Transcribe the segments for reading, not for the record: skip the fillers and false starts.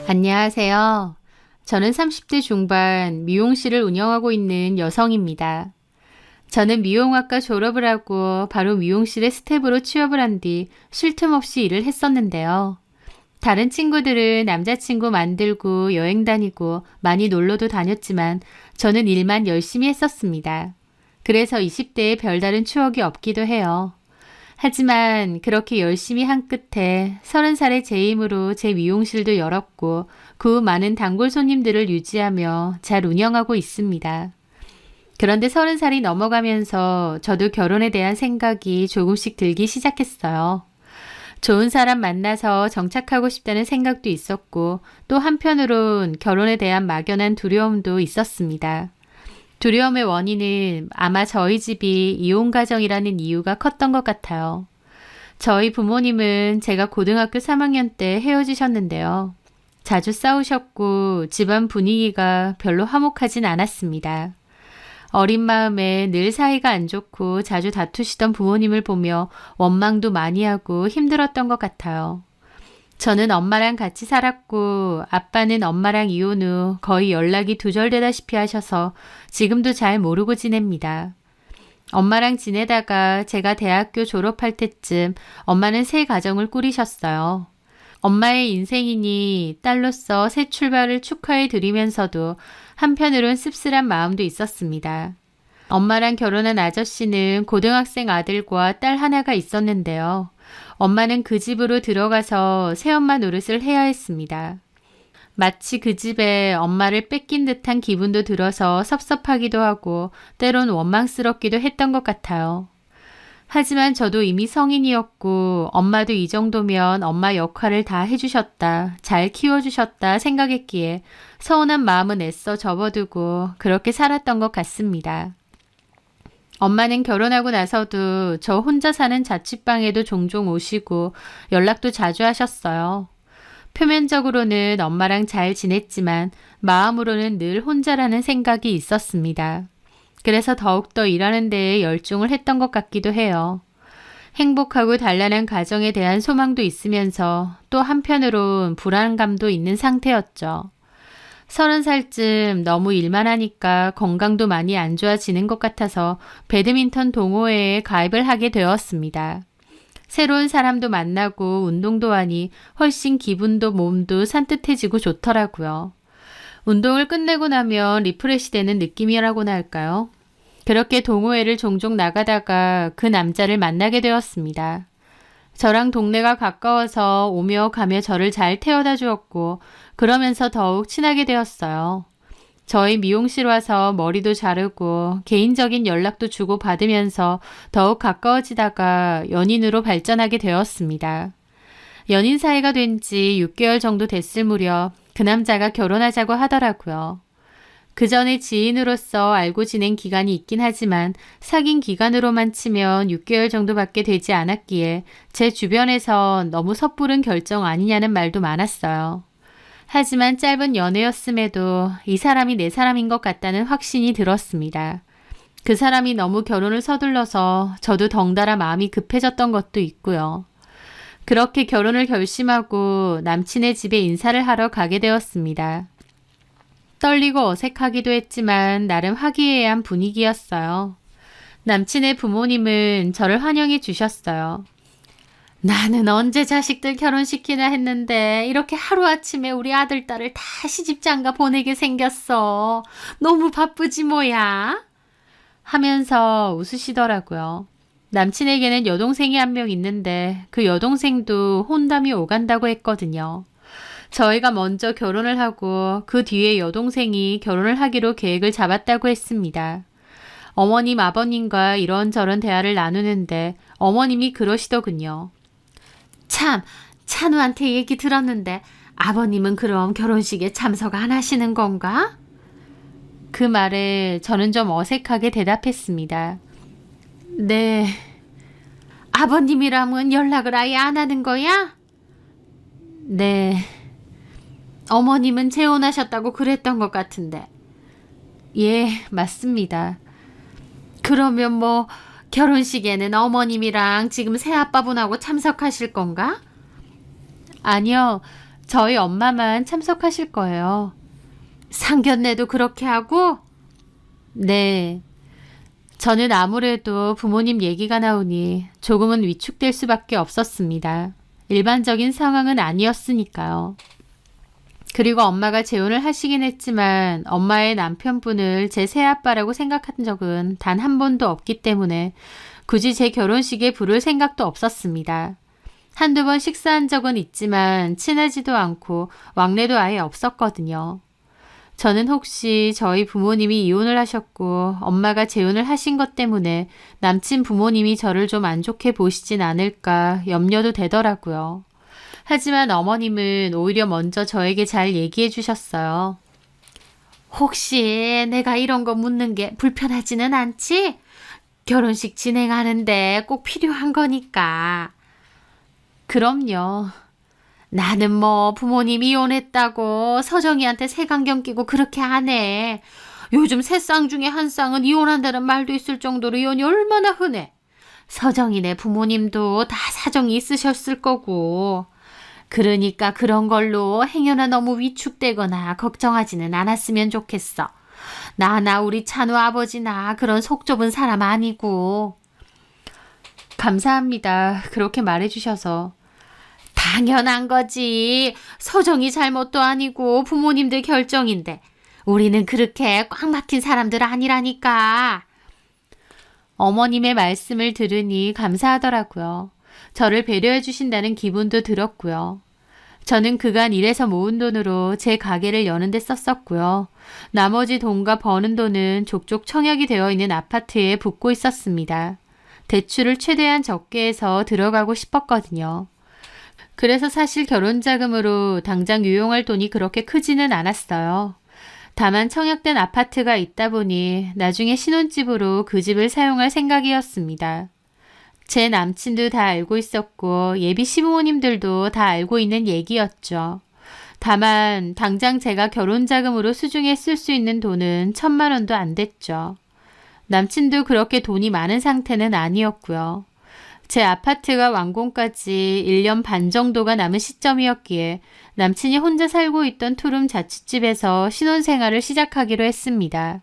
안녕하세요. 저는 30대 중반 미용실을 운영하고 있는 여성입니다. 저는 미용학과 졸업을 하고 바로 미용실에 스텝으로 취업을 한 뒤 쉴 틈 없이 일을 했었는데요. 다른 친구들은 남자친구 만들고 여행 다니고 많이 놀러도 다녔지만 저는 일만 열심히 했었습니다. 그래서 20대에 별다른 추억이 없기도 해요. 하지만 그렇게 열심히 한 끝에 30살의 제 힘으로 제 미용실도 열었고 그 후 많은 단골 손님들을 유지하며 잘 운영하고 있습니다. 그런데 30살이 넘어가면서 저도 결혼에 대한 생각이 조금씩 들기 시작했어요. 좋은 사람 만나서 정착하고 싶다는 생각도 있었고 또 한편으론 결혼에 대한 막연한 두려움도 있었습니다. 두려움의 원인은 아마 저희 집이 이혼 가정이라는 이유가 컸던 것 같아요. 저희 부모님은 제가 고등학교 3학년 때 헤어지셨는데요. 자주 싸우셨고 집안 분위기가 별로 화목하진 않았습니다. 어린 마음에 늘 사이가 안 좋고 자주 다투시던 부모님을 보며 원망도 많이 하고 힘들었던 것 같아요. 저는 엄마랑 같이 살았고 아빠는 엄마랑 이혼 후 거의 연락이 두절되다시피 하셔서 지금도 잘 모르고 지냅니다. 엄마랑 지내다가 제가 대학교 졸업할 때쯤 엄마는 새 가정을 꾸리셨어요. 엄마의 인생이니 딸로서 새 출발을 축하해 드리면서도 한편으론 씁쓸한 마음도 있었습니다. 엄마랑 결혼한 아저씨는 고등학생 아들과 딸 하나가 있었는데요. 엄마는 그 집으로 들어가서 새엄마 노릇을 해야 했습니다. 마치 그 집에 엄마를 뺏긴 듯한 기분도 들어서 섭섭하기도 하고 때론 원망스럽기도 했던 것 같아요. 하지만 저도 이미 성인이었고 엄마도 이 정도면 엄마 역할을 다 해주셨다, 잘 키워주셨다 생각했기에 서운한 마음은 애써 접어두고 그렇게 살았던 것 같습니다. 엄마는 결혼하고 나서도 저 혼자 사는 자취방에도 종종 오시고 연락도 자주 하셨어요. 표면적으로는 엄마랑 잘 지냈지만 마음으로는 늘 혼자라는 생각이 있었습니다. 그래서 더욱더 일하는 데에 열중을 했던 것 같기도 해요. 행복하고 단란한 가정에 대한 소망도 있으면서 또 한편으론 불안감도 있는 상태였죠. 30살쯤 너무 일만 하니까 건강도 많이 안 좋아지는 것 같아서 배드민턴 동호회에 가입을 하게 되었습니다. 새로운 사람도 만나고 운동도 하니 훨씬 기분도 몸도 산뜻해지고 좋더라고요. 운동을 끝내고 나면 리프레시 되는 느낌이라고나 할까요? 그렇게 동호회를 종종 나가다가 그 남자를 만나게 되었습니다. 저랑 동네가 가까워서 오며 가며 저를 잘 태워다 주었고 그러면서 더욱 친하게 되었어요. 저희 미용실 와서 머리도 자르고 개인적인 연락도 주고 받으면서 더욱 가까워지다가 연인으로 발전하게 되었습니다. 연인 사이가 된 지 6개월 정도 됐을 무렵 그 남자가 결혼하자고 하더라고요. 그 전에 지인으로서 알고 지낸 기간이 있긴 하지만 사귄 기간으로만 치면 6개월 정도밖에 되지 않았기에 제 주변에서 너무 섣부른 결정 아니냐는 말도 많았어요. 하지만 짧은 연애였음에도 이 사람이 내 사람인 것 같다는 확신이 들었습니다. 그 사람이 너무 결혼을 서둘러서 저도 덩달아 마음이 급해졌던 것도 있고요. 그렇게 결혼을 결심하고 남친의 집에 인사를 하러 가게 되었습니다. 떨리고 어색하기도 했지만 나름 화기애애한 분위기였어요. 남친의 부모님은 저를 환영해 주셨어요. 나는 언제 자식들 결혼시키나 했는데 이렇게 하루아침에 우리 아들, 딸을 다 시집장가 보내게 생겼어. 너무 바쁘지 뭐야? 하면서 웃으시더라고요. 남친에게는 여동생이 한 명 있는데 그 여동생도 혼담이 오간다고 했거든요. 저희가 먼저 결혼을 하고 그 뒤에 여동생이 결혼을 하기로 계획을 잡았다고 했습니다. 어머님, 아버님과 이런저런 대화를 나누는데 어머님이 그러시더군요. 참, 찬우한테 얘기 들었는데 아버님은 그럼 결혼식에 참석 안 하시는 건가? 그 말에 저는 좀 어색하게 대답했습니다. 네. 아버님이라면 연락을 아예 안 하는 거야? 네. 어머님은 재혼하셨다고 그랬던 것 같은데. 예, 맞습니다. 그러면 뭐 결혼식에는 어머님이랑 지금 새아빠분하고 참석하실 건가? 아니요. 저희 엄마만 참석하실 거예요. 상견례도 그렇게 하고? 네. 저는 아무래도 부모님 얘기가 나오니 조금은 위축될 수밖에 없었습니다. 일반적인 상황은 아니었으니까요. 그리고 엄마가 재혼을 하시긴 했지만 엄마의 남편분을 제 새아빠라고 생각한 적은 단 한 번도 없기 때문에 굳이 제 결혼식에 부를 생각도 없었습니다. 한두 번 식사한 적은 있지만 친하지도 않고 왕래도 아예 없었거든요. 저는 혹시 저희 부모님이 이혼을 하셨고 엄마가 재혼을 하신 것 때문에 남친 부모님이 저를 좀 안 좋게 보시진 않을까 염려도 되더라고요. 하지만 어머님은 오히려 먼저 저에게 잘 얘기해 주셨어요. 혹시 내가 이런 거 묻는 게 불편하지는 않지? 결혼식 진행하는데 꼭 필요한 거니까. 그럼요. 나는 뭐 부모님 이혼했다고 서정이한테 색안경 끼고 그렇게 안 해. 요즘 세 쌍 중에 한 쌍은 이혼한다는 말도 있을 정도로 이혼이 얼마나 흔해. 서정이네 부모님도 다 사정이 있으셨을 거고. 그러니까 그런 걸로 행여나 너무 위축되거나 걱정하지는 않았으면 좋겠어. 나나 우리 찬우 아버지나 그런 속 좁은 사람 아니고. 감사합니다. 그렇게 말해주셔서. 당연한 거지. 서정이 잘못도 아니고 부모님들 결정인데 우리는 그렇게 꽉 막힌 사람들 아니라니까. 어머님의 말씀을 들으니 감사하더라고요. 저를 배려해 주신다는 기분도 들었고요. 저는 그간 일해서 모은 돈으로 제 가게를 여는 데 썼었고요. 나머지 돈과 버는 돈은 족족 청약이 되어 있는 아파트에 붓고 있었습니다. 대출을 최대한 적게 해서 들어가고 싶었거든요. 그래서 사실 결혼자금으로 당장 유용할 돈이 그렇게 크지는 않았어요. 다만 청약된 아파트가 있다 보니 나중에 신혼집으로 그 집을 사용할 생각이었습니다. 제 남친도 다 알고 있었고 예비 시부모님들도 다 알고 있는 얘기였죠. 다만 당장 제가 결혼자금으로 수중에 쓸 수 있는 돈은 1,000만 원도 안 됐죠. 남친도 그렇게 돈이 많은 상태는 아니었고요. 제 아파트가 완공까지 1년 반 정도가 남은 시점이었기에 남친이 혼자 살고 있던 투룸 자취집에서 신혼생활을 시작하기로 했습니다.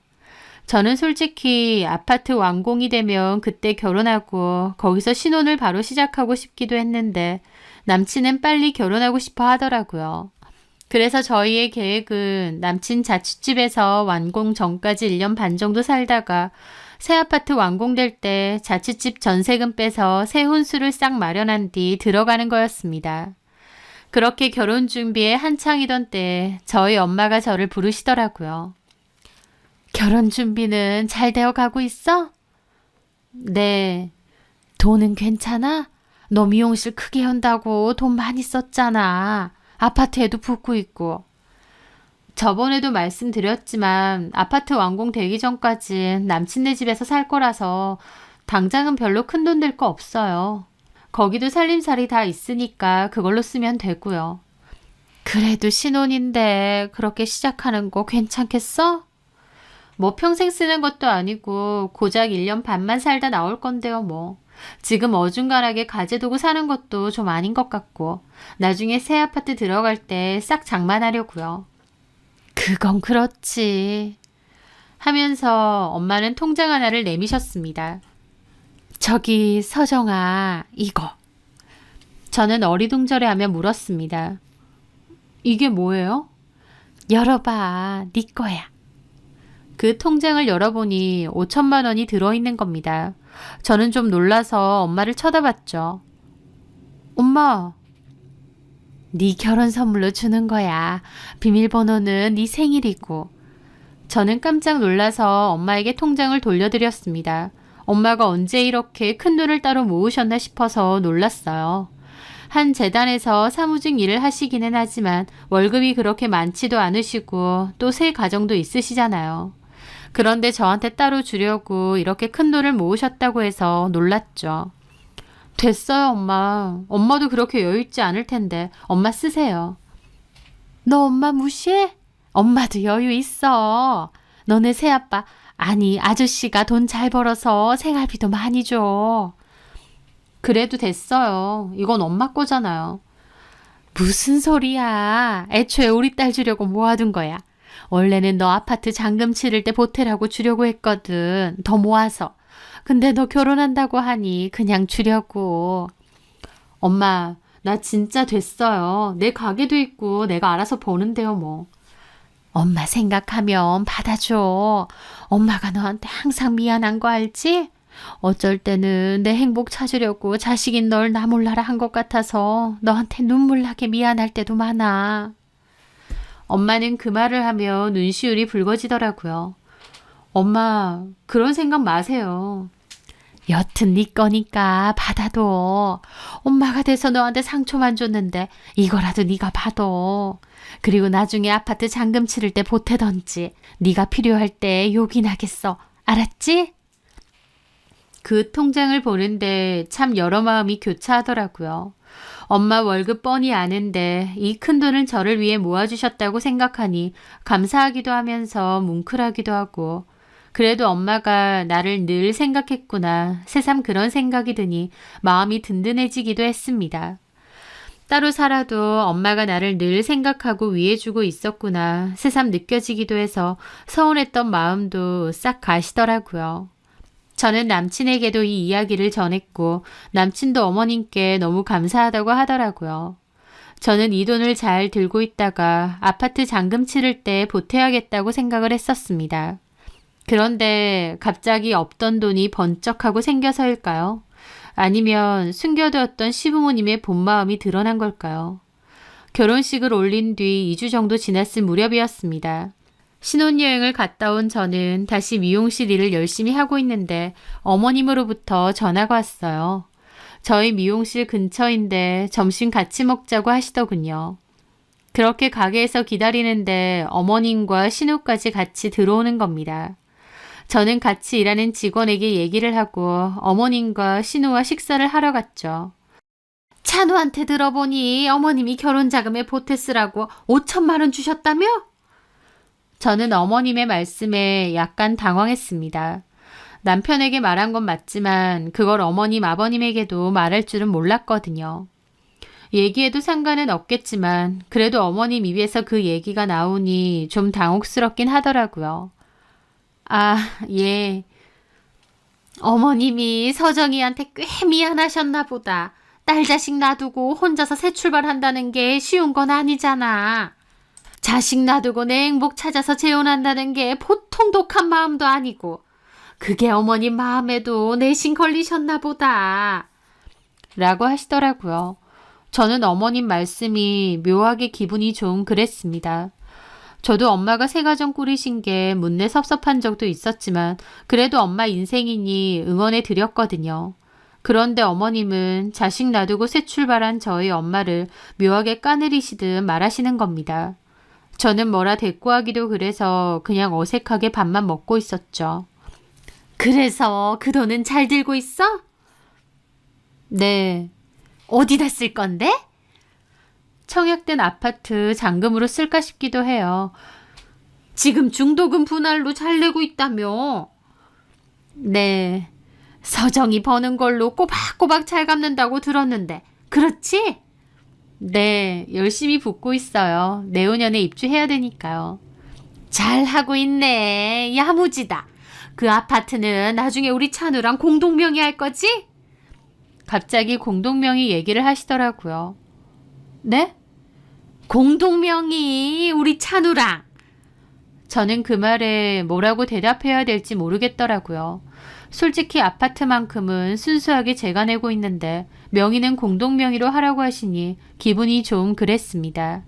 저는 솔직히 아파트 완공이 되면 그때 결혼하고 거기서 신혼을 바로 시작하고 싶기도 했는데 남친은 빨리 결혼하고 싶어 하더라고요. 그래서 저희의 계획은 남친 자취집에서 완공 전까지 1년 반 정도 살다가 새 아파트 완공될 때 자취집 전세금 빼서 새 혼수를 싹 마련한 뒤 들어가는 거였습니다. 그렇게 결혼 준비에 한창이던 때 저희 엄마가 저를 부르시더라고요. 결혼 준비는 잘 되어 가고 있어? 네. 돈은 괜찮아? 너 미용실 크게 연다고 돈 많이 썼잖아. 아파트에도 붙고 있고. 저번에도 말씀드렸지만 아파트 완공되기 전까지 남친네 집에서 살 거라서 당장은 별로 큰 돈 들 거 없어요. 거기도 살림살이 다 있으니까 그걸로 쓰면 되고요. 그래도 신혼인데 그렇게 시작하는 거 괜찮겠어? 뭐 평생 쓰는 것도 아니고 고작 1년 반만 살다 나올 건데요 뭐. 지금 어중간하게 가재두고 사는 것도 좀 아닌 것 같고 나중에 새 아파트 들어갈 때 싹 장만하려고요. 그건 그렇지. 하면서 엄마는 통장 하나를 내미셨습니다. 저기 서정아 이거. 저는 어리둥절해하며 물었습니다. 이게 뭐예요? 열어봐. 네 거야. 그 통장을 열어보니 5천만 원이 들어있는 겁니다. 저는 좀 놀라서 엄마를 쳐다봤죠. 엄마. 네 결혼 선물로 주는 거야. 비밀번호는 네 생일이고. 저는 깜짝 놀라서 엄마에게 통장을 돌려드렸습니다. 엄마가 언제 이렇게 큰 돈을 따로 모으셨나 싶어서 놀랐어요. 한 재단에서 사무직 일을 하시기는 하지만 월급이 그렇게 많지도 않으시고 또 새 가정도 있으시잖아요. 그런데 저한테 따로 주려고 이렇게 큰 돈을 모으셨다고 해서 놀랐죠. 됐어요, 엄마. 엄마도 그렇게 여유 있지 않을 텐데 엄마 쓰세요. 너 엄마 무시해? 엄마도 여유 있어. 너네 새아빠, 아니 아저씨가 돈 잘 벌어서 생활비도 많이 줘. 그래도 됐어요. 이건 엄마 거잖아요. 무슨 소리야. 애초에 우리 딸 주려고 모아둔 거야. 원래는 너 아파트 잔금 치를 때 보태라고 주려고 했거든. 더 모아서. 근데 너 결혼한다고 하니 그냥 주려고. 엄마, 나 진짜 됐어요. 내 가게도 있고 내가 알아서 버는데요, 뭐. 엄마 생각하면 받아줘. 엄마가 너한테 항상 미안한 거 알지? 어쩔 때는 내 행복 찾으려고 자식인 널 나 몰라라 한 것 같아서 너한테 눈물 나게 미안할 때도 많아. 엄마는 그 말을 하며 눈시울이 붉어지더라고요. 엄마, 그런 생각 마세요. 여튼 네 거니까 받아둬. 엄마가 돼서 너한테 상처만 줬는데 이거라도 네가 받아. 그리고 나중에 아파트 잔금 치를 때 보태던지 네가 필요할 때 욕이 나겠어. 알았지? 그 통장을 보는데 참 여러 마음이 교차하더라고요. 엄마 월급 뻔히 아는데 이 큰 돈을 저를 위해 모아주셨다고 생각하니 감사하기도 하면서 뭉클하기도 하고, 그래도 엄마가 나를 늘 생각했구나, 새삼 그런 생각이 드니 마음이 든든해지기도 했습니다. 따로 살아도 엄마가 나를 늘 생각하고 위해주고 있었구나, 새삼 느껴지기도 해서 서운했던 마음도 싹 가시더라고요. 저는 남친에게도 이 이야기를 전했고 남친도 어머님께 너무 감사하다고 하더라고요. 저는 이 돈을 잘 들고 있다가 아파트 잔금 치를 때 보태야겠다고 생각을 했었습니다. 그런데 갑자기 없던 돈이 번쩍하고 생겨서일까요? 아니면 숨겨두었던 시부모님의 본 마음이 드러난 걸까요? 결혼식을 올린 뒤 2주 정도 지났을 무렵이었습니다. 신혼여행을 갔다 온 저는 다시 미용실 일을 열심히 하고 있는데 어머님으로부터 전화가 왔어요. 저희 미용실 근처인데 점심 같이 먹자고 하시더군요. 그렇게 가게에서 기다리는데 어머님과 신우까지 같이 들어오는 겁니다. 저는 같이 일하는 직원에게 얘기를 하고 어머님과 신우와 식사를 하러 갔죠. 찬우한테 들어보니 어머님이 결혼자금에 보태 쓰라고 5천만 원 주셨다며? 저는 어머님의 말씀에 약간 당황했습니다. 남편에게 말한 건 맞지만 그걸 어머님, 아버님에게도 말할 줄은 몰랐거든요. 얘기해도 상관은 없겠지만 그래도 어머님 입에서 그 얘기가 나오니 좀 당혹스럽긴 하더라고요. 아, 예. 어머님이 서정이한테 꽤 미안하셨나 보다. 딸 자식 놔두고 혼자서 새 출발한다는 게 쉬운 건 아니잖아. 자식 놔두고 내 행복 찾아서 재혼한다는 게 보통 독한 마음도 아니고 그게 어머님 마음에도 내심 걸리셨나 보다. 라고 하시더라고요. 저는 어머님 말씀이 묘하게 기분이 좀 그랬습니다. 저도 엄마가 새가정 꾸리신 게 문내 섭섭한 적도 있었지만 그래도 엄마 인생이니 응원해 드렸거든요. 그런데 어머님은 자식 놔두고 새 출발한 저희 엄마를 묘하게 까내리시듯 말하시는 겁니다. 저는 뭐라 대꾸하기도 그래서 그냥 어색하게 밥만 먹고 있었죠. 그래서 그 돈은 잘 들고 있어? 네. 어디다 쓸 건데? 청약된 아파트 잔금으로 쓸까 싶기도 해요. 지금 중도금 분할로 잘 내고 있다며? 네. 서정이 버는 걸로 꼬박꼬박 잘 갚는다고 들었는데 그렇지? 네, 열심히 붓고 있어요. 내후년에 입주해야 되니까요. 잘하고 있네. 야무지다. 그 아파트는 나중에 우리 찬우랑 공동명의 할 거지? 갑자기 공동명의 얘기를 하시더라고요. 네? 공동명의 우리 찬우랑. 저는 그 말에 뭐라고 대답해야 될지 모르겠더라고요. 솔직히 아파트만큼은 순수하게 제가 내고 있는데 명의는 공동명의로 하라고 하시니 기분이 좀 그랬습니다.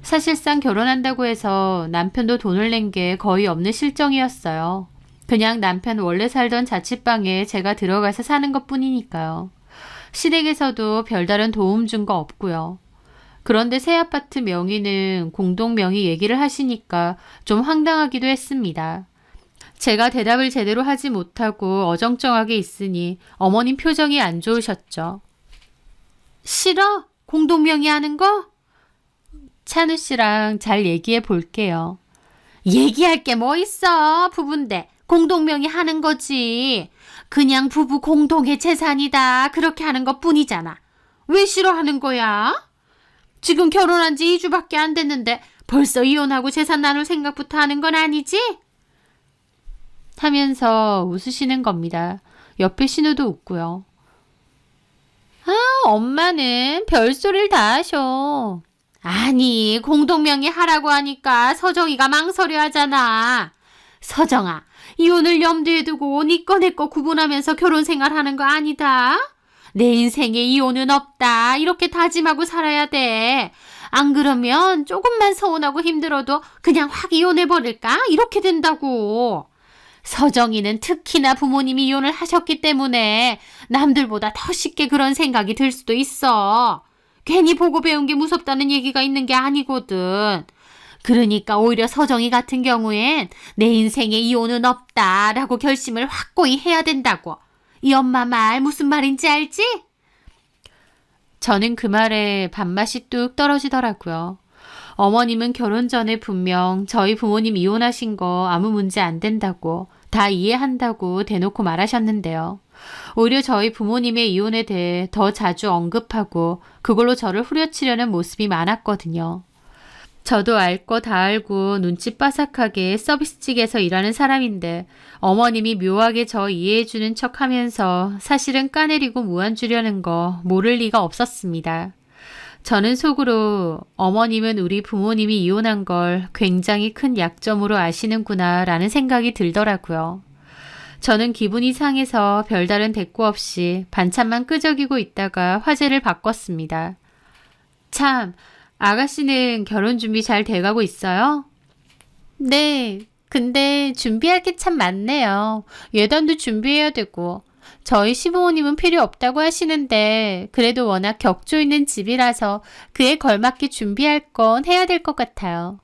사실상 결혼한다고 해서 남편도 돈을 낸 게 거의 없는 실정이었어요. 그냥 남편 원래 살던 자취방에 제가 들어가서 사는 것뿐이니까요. 시댁에서도 별다른 도움 준 거 없고요. 그런데 새 아파트 명의는 공동명의 얘기를 하시니까 좀 황당하기도 했습니다. 제가 대답을 제대로 하지 못하고 어정쩡하게 있으니 어머님 표정이 안 좋으셨죠. 싫어? 공동명의 하는 거? 찬우 씨랑 잘 얘기해 볼게요. 얘기할 게 뭐 있어? 부부인데 공동명의 하는 거지. 그냥 부부 공동의 재산이다. 그렇게 하는 것 뿐이잖아. 왜 싫어하는 거야? 지금 결혼한 지 2주밖에 안 됐는데 벌써 이혼하고 재산 나눌 생각부터 하는 건 아니지? 하면서 웃으시는 겁니다. 옆에 신우도 웃고요. 아, 엄마는 별소리를 다 하셔. 아니, 공동명의 하라고 하니까 서정이가 망설여 하잖아. 서정아, 이혼을 염두에 두고 네 거 내 거 구분하면서 결혼 생활하는 거 아니다. 내 인생에 이혼은 없다. 이렇게 다짐하고 살아야 돼. 안 그러면 조금만 서운하고 힘들어도 그냥 확 이혼해버릴까? 이렇게 된다고. 서정이는 특히나 부모님이 이혼을 하셨기 때문에 남들보다 더 쉽게 그런 생각이 들 수도 있어. 괜히 보고 배운 게 무섭다는 얘기가 있는 게 아니거든. 그러니까 오히려 서정이 같은 경우엔 내 인생에 이혼은 없다라고 결심을 확고히 해야 된다고. 이 엄마 말 무슨 말인지 알지? 저는 그 말에 밥맛이 뚝 떨어지더라고요. 어머님은 결혼 전에 분명 저희 부모님 이혼하신 거 아무 문제 안 된다고 다 이해한다고 대놓고 말하셨는데요. 오히려 저희 부모님의 이혼에 대해 더 자주 언급하고 그걸로 저를 후려치려는 모습이 많았거든요. 저도 알 거 다 알고 눈치 빠삭하게 서비스직에서 일하는 사람인데 어머님이 묘하게 저 이해해주는 척하면서 사실은 까내리고 무안주려는 거 모를 리가 없었습니다. 저는 속으로 어머님은 우리 부모님이 이혼한 걸 굉장히 큰 약점으로 아시는구나 라는 생각이 들더라고요. 저는 기분이 상해서 별다른 대꾸 없이 반찬만 끄적이고 있다가 화제를 바꿨습니다. 참, 아가씨는 결혼 준비 잘 돼가고 있어요? 네, 근데 준비할 게 참 많네요. 예단도 준비해야 되고. 저희 시부모님은 필요 없다고 하시는데 그래도 워낙 격조 있는 집이라서 그에 걸맞게 준비할 건 해야 될 것 같아요.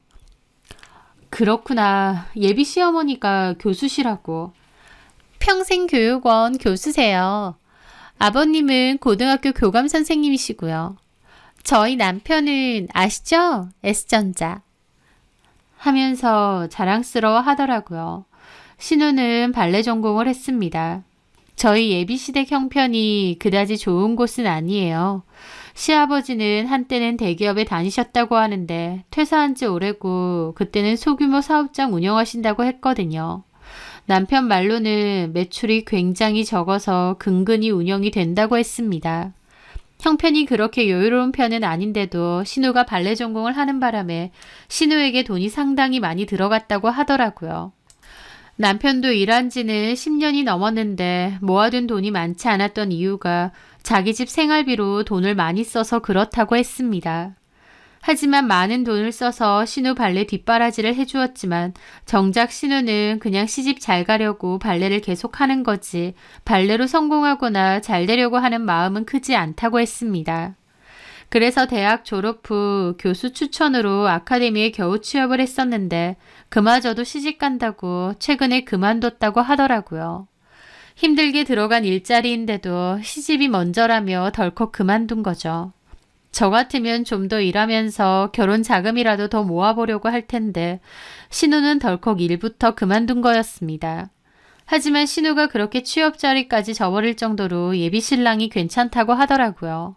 그렇구나. 예비 시어머니가 교수시라고. 평생교육원 교수세요. 아버님은 고등학교 교감 선생님이시고요. 저희 남편은 아시죠? S전자. 하면서 자랑스러워 하더라고요. 신우는 발레 전공을 했습니다. 저희 예비시댁 형편이 그다지 좋은 곳은 아니에요. 시아버지는 한때는 대기업에 다니셨다고 하는데 퇴사한 지 오래고 그때는 소규모 사업장 운영하신다고 했거든요. 남편 말로는 매출이 굉장히 적어서 근근히 운영이 된다고 했습니다. 형편이 그렇게 여유로운 편은 아닌데도 신우가 발레 전공을 하는 바람에 신우에게 돈이 상당히 많이 들어갔다고 하더라고요. 남편도 일한 지는 10년이 넘었는데 모아둔 돈이 많지 않았던 이유가 자기 집 생활비로 돈을 많이 써서 그렇다고 했습니다. 하지만 많은 돈을 써서 신우 발레 뒷바라지를 해주었지만 정작 신우는 그냥 시집 잘 가려고 발레를 계속하는 거지 발레로 성공하거나 잘 되려고 하는 마음은 크지 않다고 했습니다. 그래서 대학 졸업 후 교수 추천으로 아카데미에 겨우 취업을 했었는데 그마저도 시집 간다고 최근에 그만뒀다고 하더라고요. 힘들게 들어간 일자리인데도 시집이 먼저라며 덜컥 그만둔 거죠. 저 같으면 좀 더 일하면서 결혼 자금이라도 더 모아보려고 할 텐데 신우는 덜컥 일부터 그만둔 거였습니다. 하지만 신우가 그렇게 취업 자리까지 저버릴 정도로 예비 신랑이 괜찮다고 하더라고요.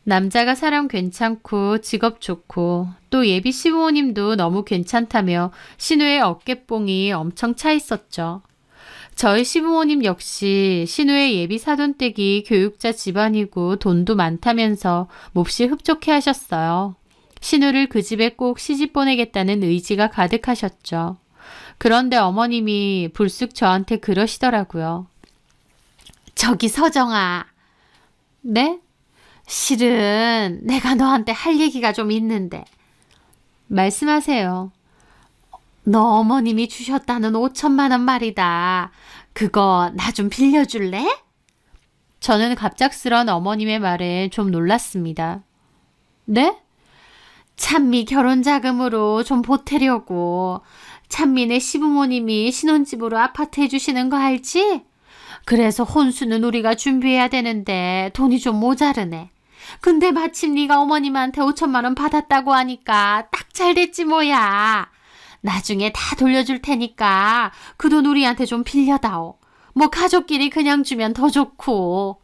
남자가 사람 괜찮고 직업 좋고 또 예비 시부모님도 너무 괜찮다며 신우의 어깨뽕이 엄청 차 있었죠. 저희 시부모님 역시 신우의 예비 사돈댁이 교육자 집안이고 돈도 많다면서 몹시 흡족해 하셨어요. 신우를 그 집에 꼭 시집 보내겠다는 의지가 가득하셨죠. 그런데 어머님이 불쑥 저한테 그러시더라고요. 저기 서정아. 네? 실은 내가 너한테 할 얘기가 좀 있는데. 말씀하세요. 너 어머님이 주셨다는 5천만 원 말이다. 그거 나 좀 빌려줄래? 저는 갑작스런 어머님의 말에 좀 놀랐습니다. 네? 찬미 결혼 자금으로 좀 보태려고. 찬미네 시부모님이 신혼집으로 아파트 해주시는 거 알지? 그래서 혼수는 우리가 준비해야 되는데 돈이 좀 모자르네. 근데 마침 네가 어머님한테 5천만 원 받았다고 하니까 딱 잘 됐지 뭐야. 나중에 다 돌려줄 테니까 그 돈 우리한테 좀 빌려다오. 뭐 가족끼리 그냥 주면 더 좋고.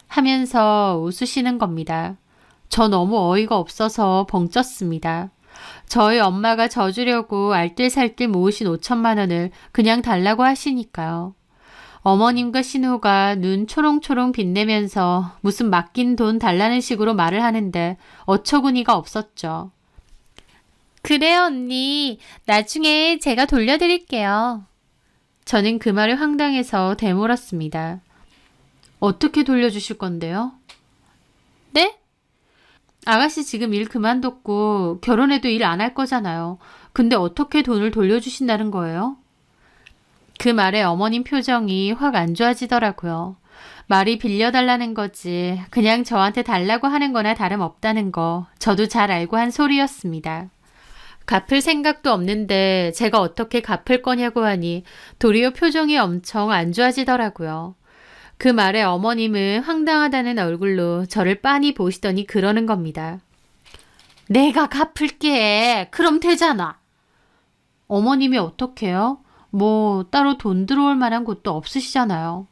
하면서 웃으시는 겁니다. 저 너무 어이가 없어서 벙쪘습니다. 저희 엄마가 저 주려고 알뜰살뜰 모으신 5천만 원을 그냥 달라고 하시니까요. 어머님과 신우가 눈 초롱초롱 빛내면서 무슨 맡긴 돈 달라는 식으로 말을 하는데 어처구니가 없었죠. 그래요, 언니. 나중에 제가 돌려드릴게요. 저는 그 말에 황당해서 되물었습니다. 어떻게 돌려주실 건데요? 네? 아가씨 지금 일 그만뒀고 결혼해도 일 안 할 거잖아요. 근데 어떻게 돈을 돌려주신다는 거예요? 그 말에 어머님 표정이 확 안 좋아지더라고요. 말이 빌려달라는 거지 그냥 저한테 달라고 하는 거나 다름없다는 거 저도 잘 알고 한 소리였습니다. 갚을 생각도 없는데 제가 어떻게 갚을 거냐고 하니 도리어 표정이 엄청 안 좋아지더라고요. 그 말에 어머님은 황당하다는 얼굴로 저를 빤히 보시더니 그러는 겁니다. 내가 갚을게. 그럼 되잖아. 어머님이 어떡해요? 뭐 따로 돈 들어올 만한 곳도 없으시잖아요.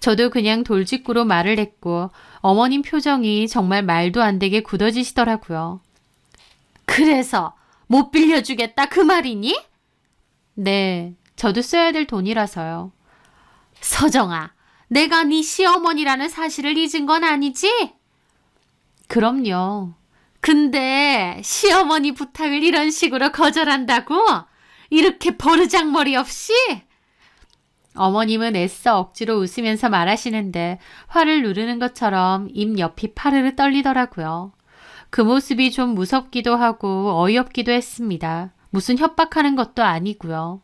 저도 그냥 돌직구로 말을 했고 어머님 표정이 정말 말도 안 되게 굳어지시더라고요. 그래서 못 빌려주겠다 그 말이니? 네, 저도 써야 될 돈이라서요. 서정아, 내가 네 시어머니라는 사실을 잊은 건 아니지? 그럼요. 근데 시어머니 부탁을 이런 식으로 거절한다고? 이렇게 버르장머리 없이? 어머님은 애써 억지로 웃으면서 말하시는데 화를 누르는 것처럼 입 옆이 파르르 떨리더라고요. 그 모습이 좀 무섭기도 하고 어이없기도 했습니다. 무슨 협박하는 것도 아니고요.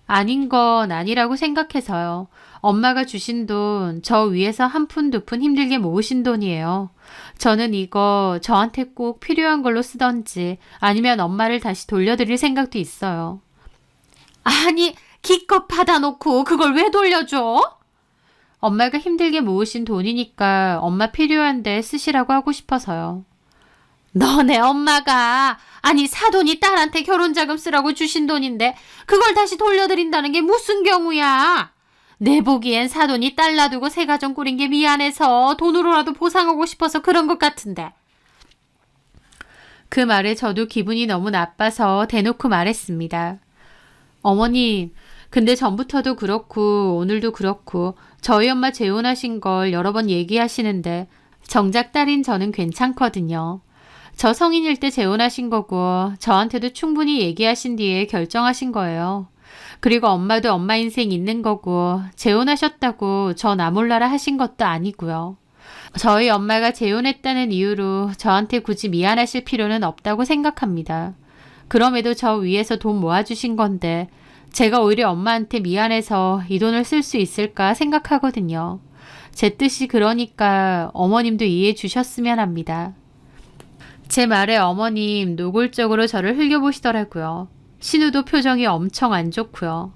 아닌 건 아니라고 생각해서요. 엄마가 주신 돈 저 위해서 한 푼 두 푼 힘들게 모으신 돈이에요. 저는 이거 저한테 꼭 필요한 걸로 쓰던지 아니면 엄마를 다시 돌려드릴 생각도 있어요. 아니 기껏 받아놓고 그걸 왜 돌려줘? 엄마가 힘들게 모으신 돈이니까 엄마 필요한데 쓰시라고 하고 싶어서요. 너네 엄마가 아니 사돈이 딸한테 결혼자금 쓰라고 주신 돈인데 그걸 다시 돌려드린다는 게 무슨 경우야? 내 보기엔 사돈이 딸 놔두고 새 가정 꾸린 게 미안해서 돈으로라도 보상하고 싶어서 그런 것 같은데. 그 말에 저도 기분이 너무 나빠서 대놓고 말했습니다. 어머님, 근데 전부터도 그렇고 오늘도 그렇고 저희 엄마 재혼하신 걸 여러 번 얘기하시는데 정작 딸인 저는 괜찮거든요. 저 성인일 때 재혼하신 거고 저한테도 충분히 얘기하신 뒤에 결정하신 거예요. 그리고 엄마도 엄마 인생 있는 거고 재혼하셨다고 저 나 몰라라 하신 것도 아니고요. 저희 엄마가 재혼했다는 이유로 저한테 굳이 미안하실 필요는 없다고 생각합니다. 그럼에도 저 위해서 돈 모아주신 건데 제가 오히려 엄마한테 미안해서 이 돈을 쓸 수 있을까 생각하거든요. 제 뜻이 그러니까 어머님도 이해해 주셨으면 합니다. 제 말에 어머님 노골적으로 저를 흘겨보시더라고요. 신우도 표정이 엄청 안 좋고요.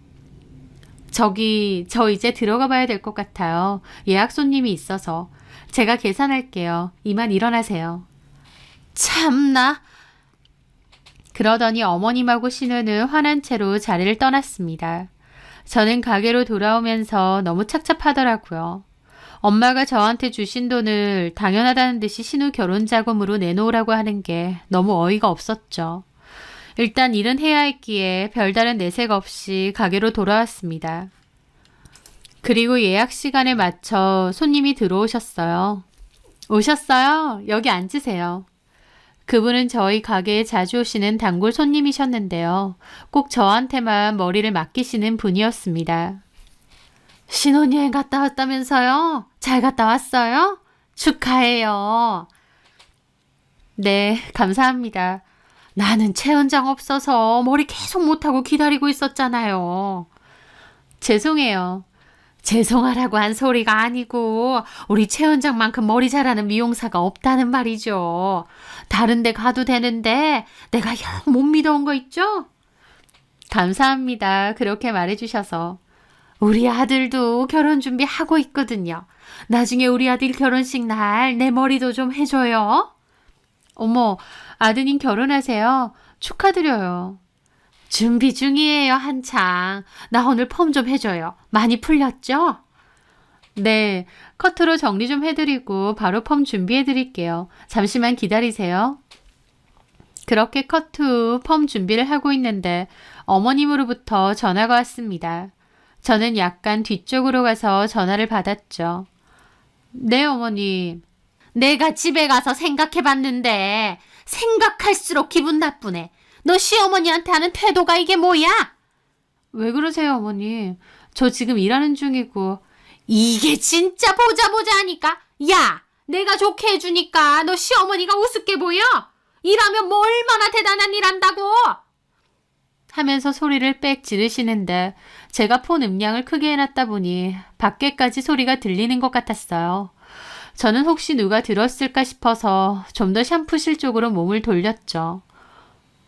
저 이제 들어가 봐야 될 것 같아요. 예약 손님이 있어서. 제가 계산할게요. 이만 일어나세요. 참나. 그러더니 어머님하고 신우는 화난 채로 자리를 떠났습니다. 저는 가게로 돌아오면서 너무 착잡하더라고요. 엄마가 저한테 주신 돈을 당연하다는 듯이 신우 결혼 자금으로 내놓으라고 하는 게 너무 어이가 없었죠. 일단 일은 해야 했기에 별다른 내색 없이 가게로 돌아왔습니다. 그리고 예약 시간에 맞춰 손님이 들어오셨어요. 오셨어요? 여기 앉으세요. 그분은 저희 가게에 자주 오시는 단골 손님이셨는데요. 꼭 저한테만 머리를 맡기시는 분이었습니다. 신혼여행 갔다 왔다면서요? 잘 갔다 왔어요? 축하해요. 네, 감사합니다. 나는 최연장 없어서 머리 계속 못하고 기다리고 있었잖아요. 죄송해요. 죄송하라고 한 소리가 아니고 우리 최연장만큼 머리 잘하는 미용사가 없다는 말이죠. 다른 데 가도 되는데 내가 영 못 믿어온 거 있죠? 감사합니다. 그렇게 말해주셔서. 우리 아들도 결혼 준비하고 있거든요. 나중에 우리 아들 결혼식 날 내 머리도 좀 해줘요. 어머, 아드님 결혼하세요. 축하드려요. 준비 중이에요, 한창. 나 오늘 펌 좀 해줘요. 많이 풀렸죠? 네, 커트로 정리 좀 해드리고 바로 펌 준비해드릴게요. 잠시만 기다리세요. 그렇게 커트 후 펌 준비를 하고 있는데 어머님으로부터 전화가 왔습니다. 저는 약간 뒤쪽으로 가서 전화를 받았죠. 네, 어머님. 내가 집에 가서 생각해봤는데 생각할수록 기분 나쁘네. 너 시어머니한테 하는 태도가 이게 뭐야? 왜 그러세요, 어머님? 저 지금 일하는 중이고. 이게 진짜 보자 보자 하니까. 야, 내가 좋게 해주니까 너 시어머니가 우습게 보여? 일하면 뭐 얼마나 대단한 일 한다고? 하면서 소리를 빽 지르시는데 제가 폰 음량을 크게 해놨다 보니 밖에까지 소리가 들리는 것 같았어요. 저는 혹시 누가 들었을까 싶어서 좀 더 샴푸실 쪽으로 몸을 돌렸죠.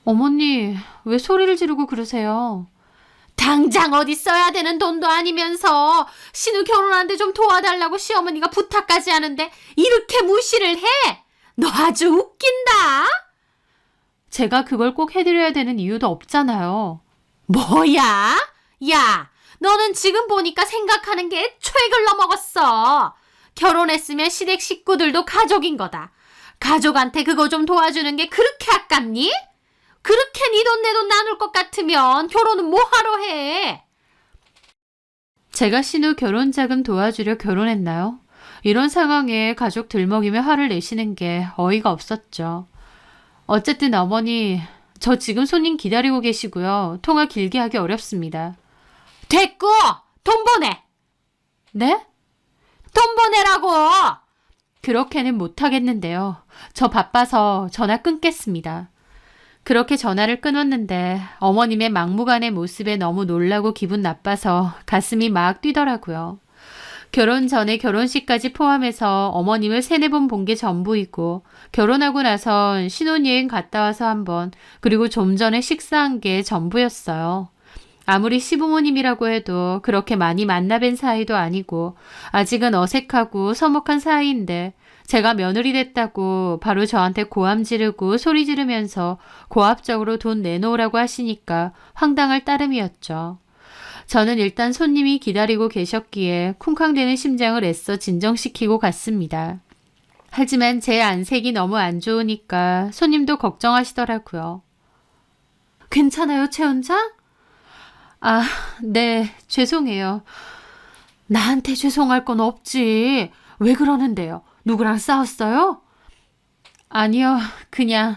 어머니, 왜 소리를 지르고 그러세요? 당장 어디 써야 되는 돈도 아니면서 신우 결혼하는데 좀 도와달라고 시어머니가 부탁까지 하는데 이렇게 무시를 해? 너 아주 웃긴다. 제가 그걸 꼭 해드려야 되는 이유도 없잖아요. 뭐야? 야, 너는 지금 보니까 생각하는 게 애초에 글러먹었어. 결혼했으면 시댁 식구들도 가족인 거다. 가족한테 그거 좀 도와주는 게 그렇게 아깝니? 그렇게 네 돈 내 돈 나눌 것 같으면 결혼은 뭐하러 해? 제가 신우 결혼 자금 도와주려 결혼했나요? 이런 상황에 가족 들먹이며 화를 내시는 게 어이가 없었죠. 어쨌든 어머니, 저 지금 손님 기다리고 계시고요. 통화 길게 하기 어렵습니다. 됐고! 돈 보내! 네? 돈 보내라고! 그렇게는 못하겠는데요. 저 바빠서 전화 끊겠습니다. 그렇게 전화를 끊었는데 어머님의 막무가내 모습에 너무 놀라고 기분 나빠서 가슴이 막 뛰더라고요. 결혼 전에 결혼식까지 포함해서 어머님을 3-4번 본 게 전부이고 결혼하고 나선 신혼여행 갔다 와서 한 번, 그리고 좀 전에 식사한 게 전부였어요. 아무리 시부모님이라고 해도 그렇게 많이 만나뵌 사이도 아니고 아직은 어색하고 서먹한 사이인데 제가 며느리 됐다고 바로 저한테 고함 지르고 소리 지르면서 고압적으로 돈 내놓으라고 하시니까 황당할 따름이었죠. 저는 일단 손님이 기다리고 계셨기에 쿵쾅대는 심장을 애써 진정시키고 갔습니다. 하지만 제 안색이 너무 안 좋으니까 손님도 걱정하시더라고요. 괜찮아요, 최 원장? 아, 네, 죄송해요. 나한테 죄송할 건 없지. 왜 그러는데요? 누구랑 싸웠어요? 아니요, 그냥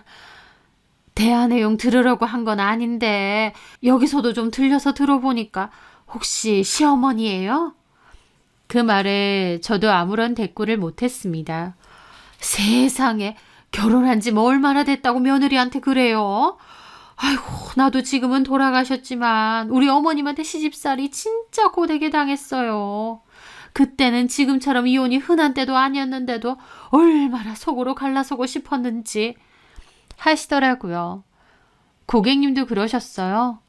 대화 내용 들으려고 한 건 아닌데 여기서도 좀 들려서 들어보니까 혹시 시어머니예요? 그 말에 저도 아무런 대꾸를 못했습니다. 세상에, 결혼한 지 뭐 얼마나 됐다고 며느리한테 그래요? 아이고, 나도 지금은 돌아가셨지만 우리 어머님한테 시집살이 진짜 고되게 당했어요. 그때는 지금처럼 이혼이 흔한 때도 아니었는데도 얼마나 속으로 갈라서고 싶었는지 하시더라고요. 고객님도 그러셨어요?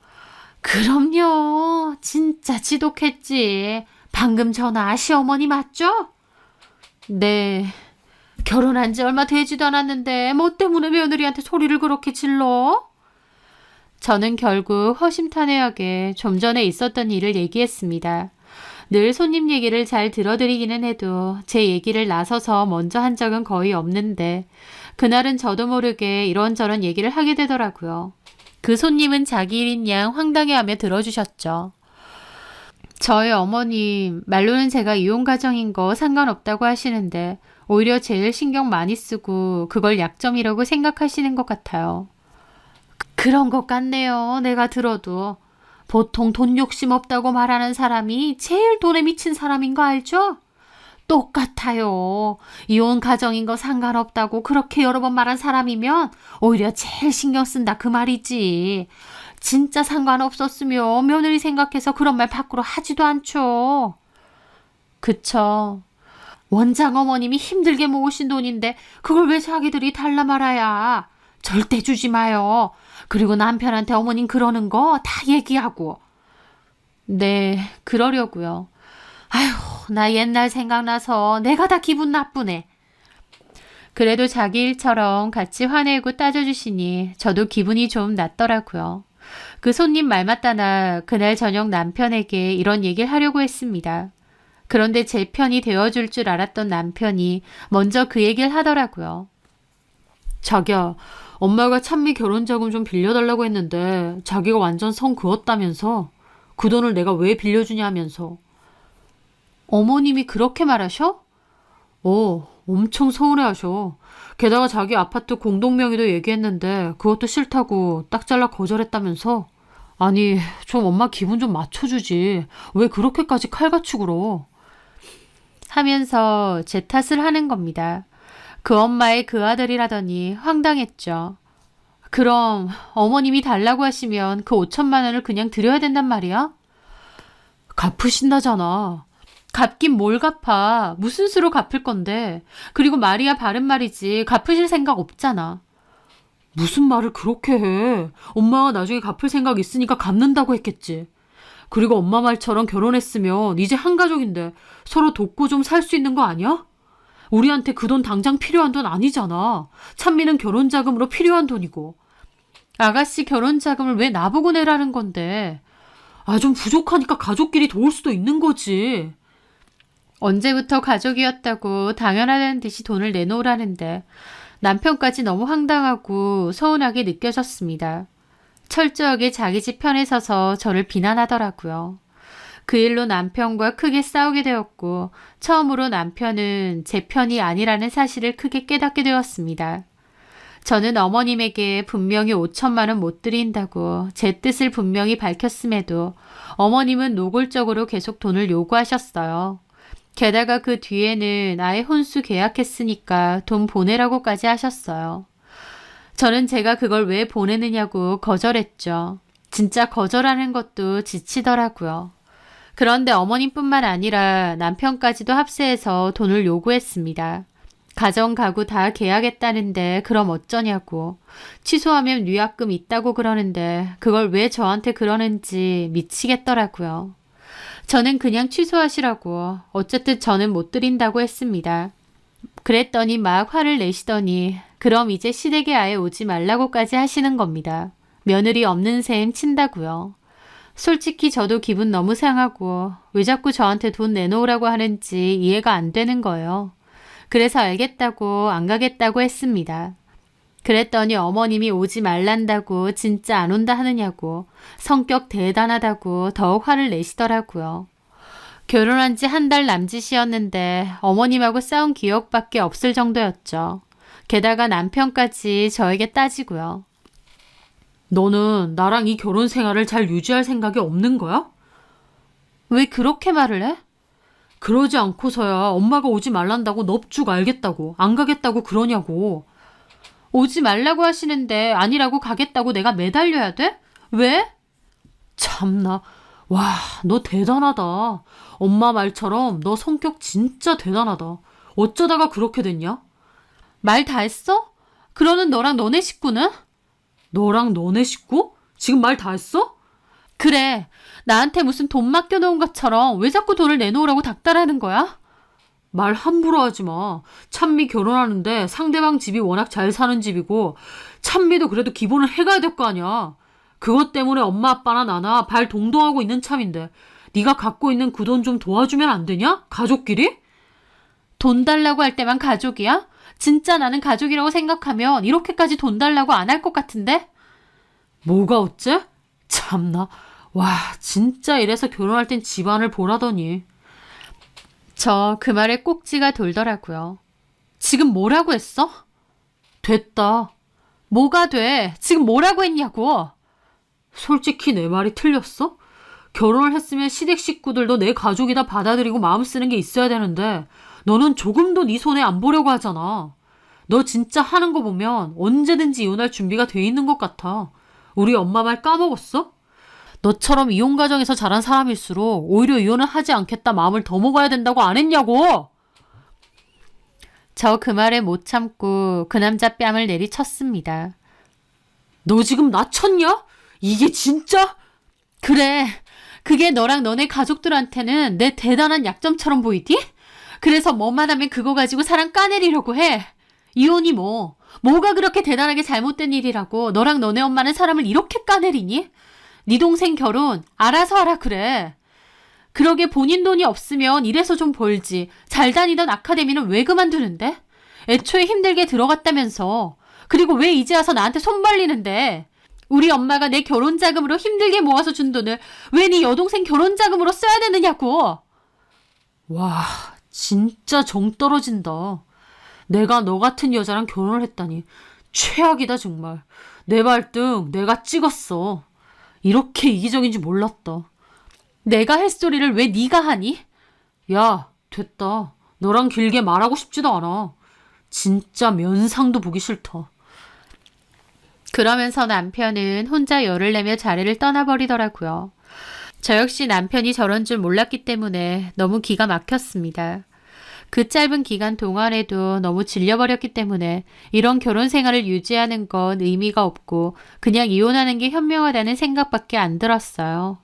그럼요. 진짜 지독했지. 방금 전화 시어머니 맞죠? 네. 결혼한 지 얼마 되지도 않았는데 뭐 때문에 며느리한테 소리를 그렇게 질러? 저는 결국 허심탄회하게 좀 전에 있었던 일을 얘기했습니다. 늘 손님 얘기를 잘 들어드리기는 해도 제 얘기를 나서서 먼저 한 적은 거의 없는데 그날은 저도 모르게 이런저런 얘기를 하게 되더라고요. 그 손님은 자기 일인 양 황당해하며 들어주셨죠. 저희 어머님 말로는 제가 이혼 가정인 거 상관없다고 하시는데 오히려 제일 신경 많이 쓰고 그걸 약점이라고 생각하시는 것 같아요. 그런 것 같네요. 내가 들어도. 보통 돈 욕심 없다고 말하는 사람이 제일 돈에 미친 사람인 거 알죠? 똑같아요. 이혼 가정인 거 상관없다고 그렇게 여러 번 말한 사람이면 오히려 제일 신경 쓴다 그 말이지. 진짜 상관없었으면 며느리 생각해서 그런 말 밖으로 하지도 않죠. 그쵸. 원장 어머님이 힘들게 모으신 돈인데 그걸 왜 자기들이 달라 말아야. 절대 주지 마요. 그리고 남편한테 어머님 그러는 거 다 얘기하고. 네, 그러려고요. 아휴, 나 옛날 생각나서 내가 다 기분 나쁘네. 그래도 자기 일처럼 같이 화내고 따져주시니 저도 기분이 좀 낫더라고요. 그 손님 말 맞다나 그날 저녁 남편에게 이런 얘기를 하려고 했습니다. 그런데 제 편이 되어줄 줄 알았던 남편이 먼저 그 얘기를 하더라고요. 자기야, 엄마가 찬미 결혼자금 좀 빌려달라고 했는데 자기가 완전 성 그었다면서. 그 돈을 내가 왜 빌려주냐 하면서. 어머님이 그렇게 말하셔? 엄청 서운해하셔. 게다가 자기 아파트 공동명의도 얘기했는데 그것도 싫다고 딱 잘라 거절했다면서. 아니, 좀 엄마 기분 좀 맞춰주지. 왜 그렇게까지 칼같이 굴어? 하면서 제 탓을 하는 겁니다. 그 엄마의 그 아들이라더니 황당했죠. 그럼 어머님이 달라고 하시면 그 5천만 원을 그냥 드려야 된단 말이야? 갚으신다잖아. 갚긴 뭘 갚아. 무슨 수로 갚을 건데. 그리고 말이야 바른 말이지. 갚으실 생각 없잖아. 무슨 말을 그렇게 해. 엄마가 나중에 갚을 생각 있으니까 갚는다고 했겠지. 그리고 엄마 말처럼 결혼했으면 이제 한 가족인데 서로 돕고 좀 살 수 있는 거 아니야? 우리한테 그 돈 당장 필요한 돈 아니잖아. 찬미는 결혼 자금으로 필요한 돈이고. 아가씨 결혼 자금을 왜 나보고 내라는 건데. 좀 부족하니까 가족끼리 도울 수도 있는 거지. 언제부터 가족이었다고 당연하다는 듯이 돈을 내놓으라는데 남편까지 너무 황당하고 서운하게 느껴졌습니다. 철저하게 자기 집 편에 서서 저를 비난하더라고요. 그 일로 남편과 크게 싸우게 되었고 처음으로 남편은 제 편이 아니라는 사실을 크게 깨닫게 되었습니다. 저는 어머님에게 분명히 5천만 원 못 드린다고 제 뜻을 분명히 밝혔음에도 어머님은 노골적으로 계속 돈을 요구하셨어요. 게다가 그 뒤에는 아예 혼수 계약했으니까 돈 보내라고까지 하셨어요. 저는 제가 그걸 왜 보내느냐고 거절했죠. 진짜 거절하는 것도 지치더라고요. 그런데 어머님뿐만 아니라 남편까지도 합세해서 돈을 요구했습니다. 가정 가구 다 계약했다는데 그럼 어쩌냐고. 취소하면 위약금 있다고 그러는데 그걸 왜 저한테 그러는지 미치겠더라고요. 저는 그냥 취소하시라고. 어쨌든 저는 못 드린다고 했습니다. 그랬더니 막 화를 내시더니 그럼 이제 시댁에 아예 오지 말라고까지 하시는 겁니다. 며느리 없는 셈 친다고요. 솔직히 저도 기분 너무 상하고 왜 자꾸 저한테 돈 내놓으라고 하는지 이해가 안 되는 거예요. 그래서 알겠다고 안 가겠다고 했습니다. 그랬더니 어머님이 오지 말란다고 진짜 안 온다 하느냐고 성격 대단하다고 더욱 화를 내시더라고요. 결혼한 지 한 달 남짓이었는데 어머님하고 싸운 기억밖에 없을 정도였죠. 게다가 남편까지 저에게 따지고요. 너는 나랑 이 결혼 생활을 잘 유지할 생각이 없는 거야? 왜 그렇게 말을 해? 그러지 않고서야 엄마가 오지 말란다고 넙죽 알겠다고 안 가겠다고 그러냐고. 오지 말라고 하시는데 아니라고 가겠다고 내가 매달려야 돼? 왜? 참나. 와, 너 대단하다. 엄마 말처럼 너 성격 진짜 대단하다. 어쩌다가 그렇게 됐냐? 말 다 했어? 그러는 너랑 너네 식구는? 너랑 너네 식구? 지금 말 다 했어? 그래. 나한테 무슨 돈 맡겨놓은 것처럼 왜 자꾸 돈을 내놓으라고 닥달하는 거야? 말 함부로 하지 마. 찬미 결혼하는데 상대방 집이 워낙 잘 사는 집이고 찬미도 그래도 기본은 해가야 될 거 아니야. 그것 때문에 엄마 아빠나 나나 발 동동하고 있는 참인데 네가 갖고 있는 그 돈 좀 도와주면 안 되냐? 가족끼리? 돈 달라고 할 때만 가족이야? 진짜 나는 가족이라고 생각하면 이렇게까지 돈 달라고 안 할 것 같은데? 뭐가 어째? 참나. 와, 진짜 이래서 결혼할 땐 집안을 보라더니. 저 그 말에 꼭지가 돌더라고요. 지금 뭐라고 했어? 됐다. 뭐가 돼? 지금 뭐라고 했냐고. 솔직히 내 말이 틀렸어? 결혼을 했으면 시댁 식구들도 내 가족이다 받아들이고 마음 쓰는 게 있어야 되는데 너는 조금도 네 손에 안 보려고 하잖아. 너 진짜 하는 거 보면 언제든지 이혼할 준비가 돼 있는 것 같아. 우리 엄마 말 까먹었어? 너처럼 이혼 가정에서 자란 사람일수록 오히려 이혼을 하지 않겠다 마음을 더 먹어야 된다고 안 했냐고. 저 그 말에 못 참고 그 남자 뺨을 내리쳤습니다. 너 지금 나 쳤냐? 이게 진짜? 그래. 그게 너랑 너네 가족들한테는 내 대단한 약점처럼 보이디? 그래서 뭐만 하면 그거 가지고 사람 까내리려고 해. 이혼이 뭐가 그렇게 대단하게 잘못된 일이라고 너랑 너네 엄마는 사람을 이렇게 까내리니? 네 동생 결혼 알아서 하라 그래. 그러게 본인 돈이 없으면 일해서 좀 벌지. 잘 다니던 아카데미는 왜 그만두는데? 애초에 힘들게 들어갔다면서. 그리고 왜 이제 와서 나한테 손 벌리는데? 우리 엄마가 내 결혼 자금으로 힘들게 모아서 준 돈을 왜 네 여동생 결혼 자금으로 써야 되느냐고. 와, 진짜 정 떨어진다. 내가 너 같은 여자랑 결혼을 했다니. 최악이다 정말. 내 발등 내가 찍었어. 이렇게 이기적인지 몰랐다. 내가 할 소리를 왜 네가 하니? 야, 됐다. 너랑 길게 말하고 싶지도 않아. 진짜 면상도 보기 싫다. 그러면서 남편은 혼자 열을 내며 자리를 떠나버리더라고요. 저 역시 남편이 저런 줄 몰랐기 때문에 너무 기가 막혔습니다. 그 짧은 기간 동안에도 너무 질려버렸기 때문에 이런 결혼 생활을 유지하는 건 의미가 없고 그냥 이혼하는 게 현명하다는 생각밖에 안 들었어요.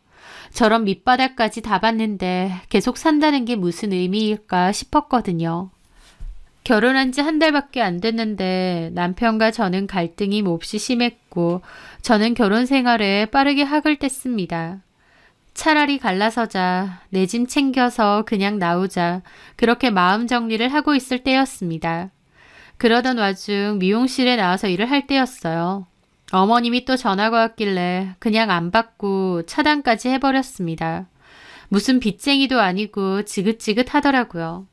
저런 밑바닥까지 다 봤는데 계속 산다는 게 무슨 의미일까 싶었거든요. 결혼한 지 한 달밖에 안 됐는데 남편과 저는 갈등이 몹시 심했고 저는 결혼 생활에 빠르게 학을 뗐습니다. 차라리 갈라서자, 내 짐 챙겨서 그냥 나오자 그렇게 마음 정리를 하고 있을 때였습니다. 그러던 와중 미용실에 나와서 일을 할 때였어요. 어머님이 또 전화가 왔길래 그냥 안 받고 차단까지 해버렸습니다. 무슨 빚쟁이도 아니고 지긋지긋 하더라고요.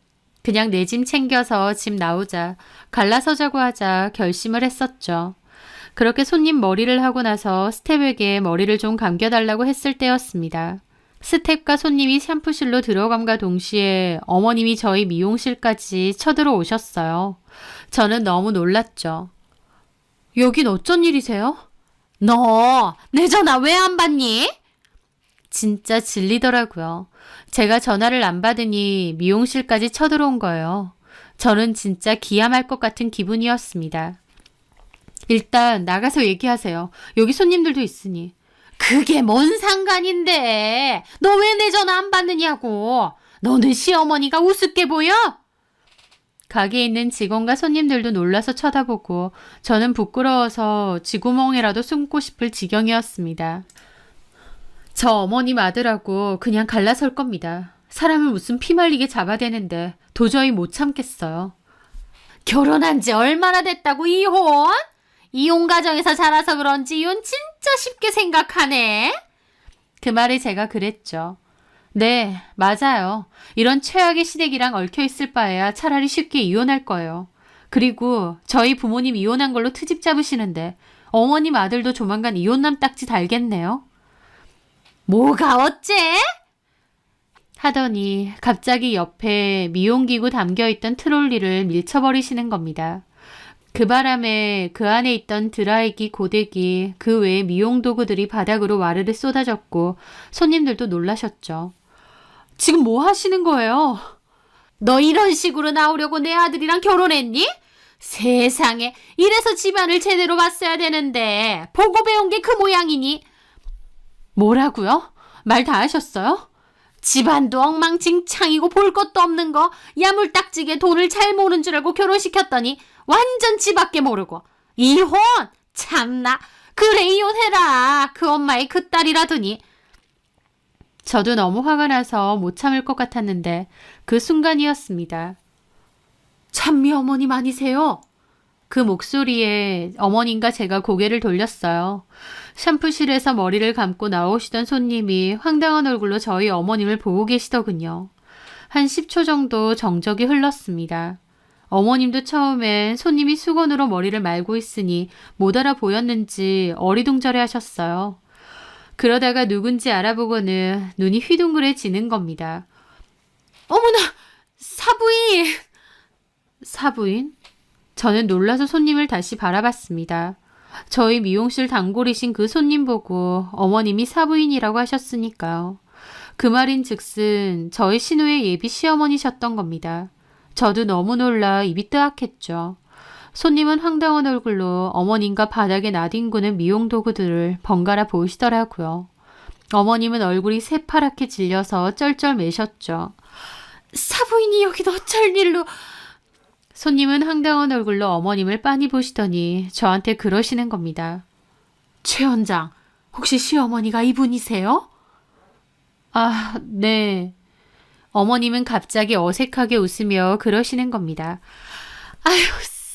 그냥 내 짐 챙겨서 집 나오자, 갈라서자고 하자 결심을 했었죠. 그렇게 손님 머리를 하고 나서 스텝에게 머리를 좀 감겨달라고 했을 때였습니다. 스텝과 손님이 샴푸실로 들어감과 동시에 어머님이 저희 미용실까지 쳐들어오셨어요. 저는 너무 놀랐죠. 여긴 어쩐 일이세요? 너 내 전화 왜 안 받니? 진짜 질리더라고요. 제가 전화를 안 받으니 미용실까지 쳐들어온 거예요. 저는 진짜 기함할 것 같은 기분이었습니다. 일단 나가서 얘기하세요. 여기 손님들도 있으니. 그게 뭔 상관인데. 너 왜 내 전화 안 받느냐고. 너는 시어머니가 우습게 보여? 가게에 있는 직원과 손님들도 놀라서 쳐다보고 저는 부끄러워서 쥐구멍이라도 숨고 싶을 지경이었습니다. 저 어머님 아들하고 그냥 갈라설 겁니다. 사람을 무슨 피말리게 잡아대는데 도저히 못 참겠어요. 결혼한 지 얼마나 됐다고 이혼? 이혼 가정에서 자라서 그런지 이혼 진짜 쉽게 생각하네. 그 말에 제가 그랬죠. 네, 맞아요. 이런 최악의 시댁이랑 얽혀있을 바에야 차라리 쉽게 이혼할 거예요. 그리고 저희 부모님 이혼한 걸로 트집 잡으시는데 어머님 아들도 조만간 이혼남 딱지 달겠네요. 뭐가 어째? 하더니 갑자기 옆에 미용기구 담겨있던 트롤리를 밀쳐버리시는 겁니다. 그 바람에 그 안에 있던 드라이기, 고데기, 그 외에 미용 도구들이 바닥으로 와르르 쏟아졌고 손님들도 놀라셨죠. 지금 뭐 하시는 거예요? 너 이런 식으로 나오려고 내 아들이랑 결혼했니? 세상에, 이래서 집안을 제대로 봤어야 되는데 보고 배운 게 그 모양이니? 뭐라고요? 말 다 하셨어요? 집안도 엉망진창이고 볼 것도 없는 거 야물딱지게 돈을 잘 모는 줄 알고 결혼시켰더니 완전 지밖에 모르고 이혼! 참나! 그래 이혼해라! 그 엄마의 그 딸이라더니. 저도 너무 화가 나서 못 참을 것 같았는데 그 순간이었습니다. 찬미 어머님 아니세요? 그 목소리에 어머님과 제가 고개를 돌렸어요. 샴푸실에서 머리를 감고 나오시던 손님이 황당한 얼굴로 저희 어머님을 보고 계시더군요. 한 10초 정도 정적이 흘렀습니다. 어머님도 처음엔 손님이 수건으로 머리를 말고 있으니 못 알아 보였는지 어리둥절해 하셨어요. 그러다가 누군지 알아보고는 눈이 휘둥그레지는 겁니다. 어머나! 사부인! 사부인? 저는 놀라서 손님을 다시 바라봤습니다. 저희 미용실 단골이신 그 손님 보고 어머님이 사부인이라고 하셨으니까요. 그 말인 즉슨 저희 신우의 예비 시어머니셨던 겁니다. 저도 너무 놀라 입이 뜨악했죠. 손님은 황당한 얼굴로 어머님과 바닥에 나뒹구는 미용 도구들을 번갈아 보시더라고요. 어머님은 얼굴이 새파랗게 질려서 쩔쩔매셨죠. 사부인이 여긴 어쩔 일로... 손님은 황당한 얼굴로 어머님을 빤히 보시더니 저한테 그러시는 겁니다. 최 원장, 혹시 시어머니가 이분이세요? 아, 네. 어머님은 갑자기 어색하게 웃으며 그러시는 겁니다. 아유,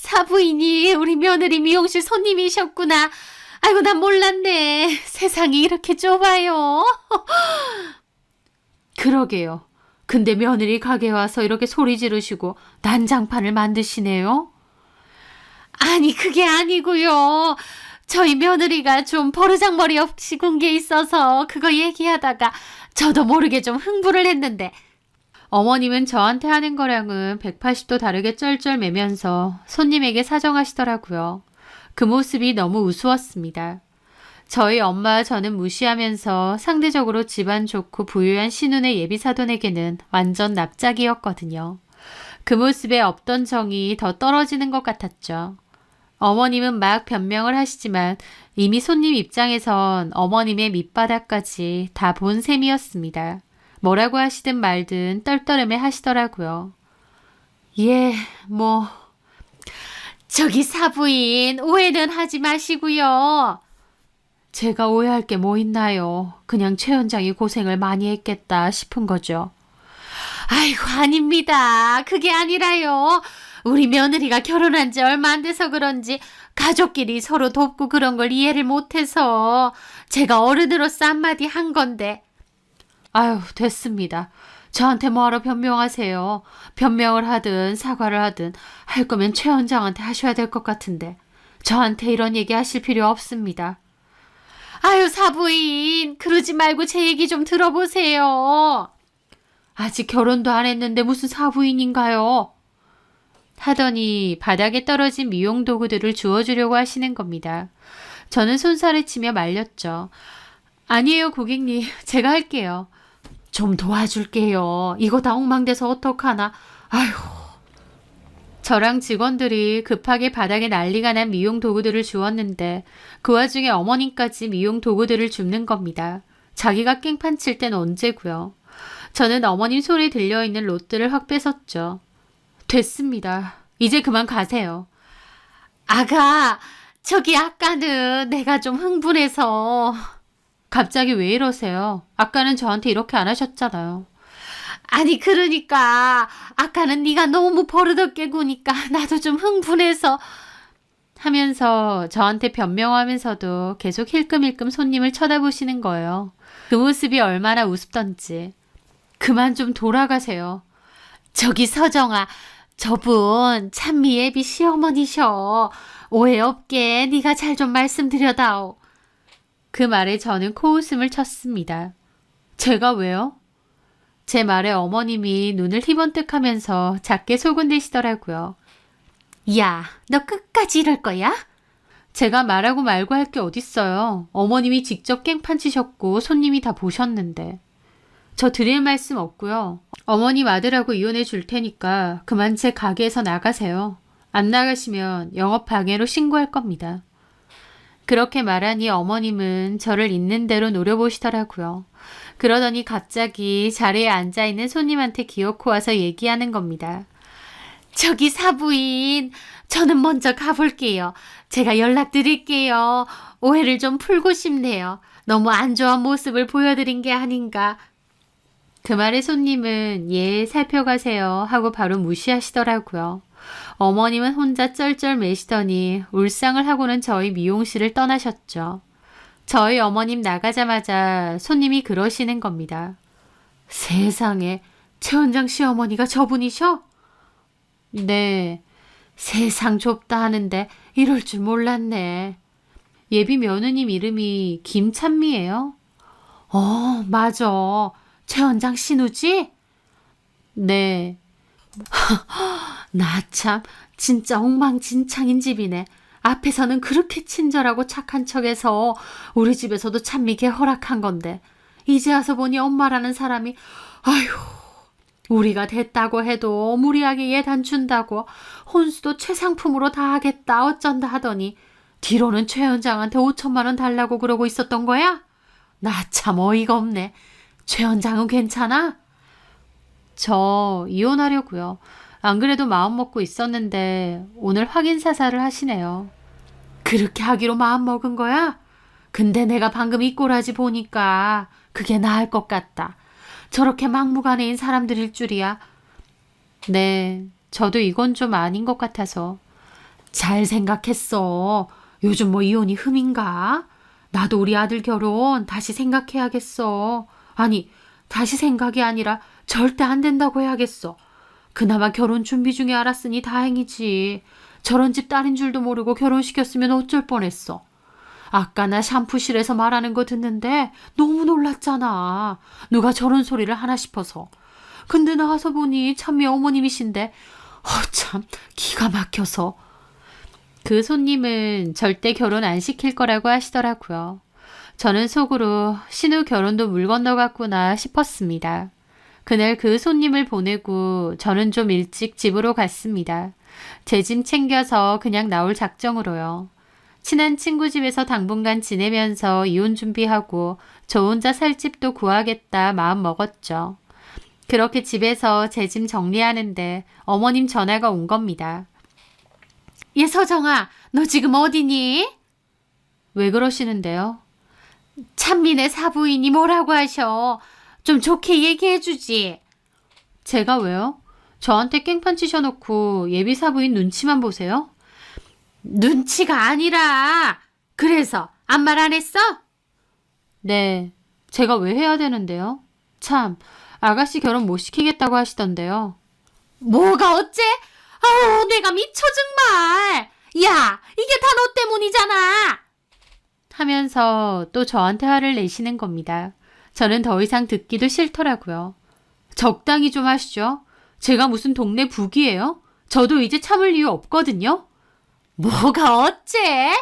사부인이 우리 며느리 미용실 손님이셨구나. 아이고, 난 몰랐네. 세상이 이렇게 좁아요. 그러게요. 근데 며느리 가게 와서 이렇게 소리 지르시고 난장판을 만드시네요. 아니, 그게 아니고요. 저희 며느리가 좀 버르장머리 없이 군 게 있어서 그거 얘기하다가 저도 모르게 좀 흥분을 했는데 어머님은 저한테 하는 거랑은 180도 다르게 쩔쩔매면서 손님에게 사정하시더라고요. 그 모습이 너무 우스웠습니다. 저희 엄마와 저는 무시하면서 상대적으로 집안 좋고 부유한 신혼의 예비사돈에게는 완전 납작이었거든요. 그 모습에 없던 정이 더 떨어지는 것 같았죠. 어머님은 막 변명을 하시지만 이미 손님 입장에선 어머님의 밑바닥까지 다 본 셈이었습니다. 뭐라고 하시든 말든 떨떠름해 하시더라고요. 예, 뭐 저기 사부인 오해는 하지 마시고요. 제가 오해할 게 뭐 있나요? 그냥 최 원장이 고생을 많이 했겠다 싶은 거죠. 아이고, 아닙니다. 그게 아니라요. 우리 며느리가 결혼한 지 얼마 안 돼서 그런지 가족끼리 서로 돕고 그런 걸 이해를 못해서 제가 어른으로서 한마디 한 건데. 아유, 됐습니다. 저한테 뭐하러 변명하세요. 변명을 하든 사과를 하든 할 거면 최 원장한테 하셔야 될 것 같은데 저한테 이런 얘기 하실 필요 없습니다. 아유, 사부인, 그러지 말고 제 얘기 좀 들어보세요. 아직 결혼도 안 했는데 무슨 사부인인가요? 하더니 바닥에 떨어진 미용 도구들을 주워주려고 하시는 겁니다. 저는 손살을 치며 말렸죠. 아니에요, 고객님. 제가 할게요. 좀 도와줄게요. 이거 다 엉망돼서 어떡하나. 아휴. 저랑 직원들이 급하게 바닥에 난리가 난 미용 도구들을 주웠는데 그 와중에 어머님까지 미용 도구들을 줍는 겁니다. 자기가 깽판 칠 땐 언제고요. 저는 어머님 손에 들려있는 롯들을 확 뺏었죠. 됐습니다. 이제 그만 가세요. 아가, 저기 아까는 내가 좀 흥분해서. 갑자기 왜 이러세요? 아까는 저한테 이렇게 안 하셨잖아요. 아니, 그러니까 아까는 네가 너무 버릇없게 구니까 나도 좀 흥분해서 하면서 저한테 변명하면서도 계속 힐끔힐끔 손님을 쳐다보시는 거예요. 그 모습이 얼마나 우습던지. 그만 좀 돌아가세요. 저기 서정아, 저분 찬미 애비 시어머니셔. 오해 없게 네가 잘 좀 말씀드려다오. 그 말에 저는 코웃음을 쳤습니다. 제가 왜요? 제 말에 어머님이 눈을 희번뜩하면서 작게 소곤대시더라고요. 야, 너 끝까지 이럴 거야? 제가 말하고 말고 할 게 어딨어요. 어머님이 직접 깽판 치셨고 손님이 다 보셨는데. 저 드릴 말씀 없고요. 어머님 아들하고 이혼해 줄 테니까 그만 제 가게에서 나가세요. 안 나가시면 영업방해로 신고할 겁니다. 그렇게 말하니 어머님은 저를 있는 대로 노려보시더라고요. 그러더니 갑자기 자리에 앉아있는 손님한테 기어코 와서 얘기하는 겁니다. 저기 사부인, 저는 먼저 가볼게요. 제가 연락드릴게요. 오해를 좀 풀고 싶네요. 너무 안 좋은 모습을 보여드린 게 아닌가. 그 말에 손님은 예, 살펴가세요 하고 바로 무시하시더라고요. 어머님은 혼자 쩔쩔 매시더니 울상을 하고는 저희 미용실을 떠나셨죠. 저희 어머님 나가자마자 손님이 그러시는 겁니다. 세상에, 최 원장 시어머니가 저분이셔? 네, 세상 좁다 하는데 이럴 줄 몰랐네. 예비 며느님 이름이 김찬미예요? 맞아. 최 원장 신우지? 네. 나 참 진짜 엉망진창인 집이네. 앞에서는 그렇게 친절하고 착한 척해서 우리 집에서도 찬미게 허락한 건데 이제 와서 보니 엄마라는 사람이 아휴, 우리가 됐다고 해도 무리하게 예단 준다고 혼수도 최상품으로 다 하겠다 어쩐다 하더니 뒤로는 최 원장한테 5천만 원 달라고 그러고 있었던 거야? 나 참 어이가 없네. 최 원장은 괜찮아? 저 이혼하려고요. 안 그래도 마음 먹고 있었는데 오늘 확인 사살을 하시네요. 그렇게 하기로 마음 먹은 거야? 근데 내가 방금 이 꼬라지 보니까 그게 나을 것 같다. 저렇게 막무가내인 사람들일 줄이야. 네, 저도 이건 좀 아닌 것 같아서. 잘 생각했어. 요즘 뭐 이혼이 흠인가? 나도 우리 아들 결혼 다시 생각해야겠어. 아니, 다시 생각이 아니라 절대 안 된다고 해야겠어. 그나마 결혼 준비 중에 알았으니 다행이지. 저런 집 딸인 줄도 모르고 결혼시켰으면 어쩔 뻔했어. 아까 나 샴푸실에서 말하는 거 듣는데 너무 놀랐잖아. 누가 저런 소리를 하나 싶어서. 근데 나와서 보니 참미 어머님이신데 참 기가 막혀서. 그 손님은 절대 결혼 안 시킬 거라고 하시더라고요. 저는 속으로 신우 결혼도 물 건너갔구나 싶었습니다. 그날 그 손님을 보내고 저는 좀 일찍 집으로 갔습니다. 제 짐 챙겨서 그냥 나올 작정으로요. 친한 친구 집에서 당분간 지내면서 이혼 준비하고 저 혼자 살 집도 구하겠다 마음 먹었죠. 그렇게 집에서 제 짐 정리하는데 어머님 전화가 온 겁니다. 얘 서정아, 너 지금 어디니? 왜 그러시는데요? 찬민의 사부인이 뭐라고 하셔? 좀 좋게 얘기해주지. 제가 왜요? 저한테 깽판 치셔놓고 예비 사부인 눈치만 보세요? 눈치가 아니라 그래서 아무 말 안 했어? 네, 제가 왜 해야 되는데요? 참, 아가씨 결혼 못 시키겠다고 하시던데요. 뭐가 어째? 아우, 내가 미쳐 정말. 야, 이게 다 너 때문이잖아. 하면서 또 저한테 화를 내시는 겁니다. 저는 더 이상 듣기도 싫더라고요. 적당히 좀 하시죠. 제가 무슨 동네 북이에요? 저도 이제 참을 이유 없거든요. 뭐가 어째?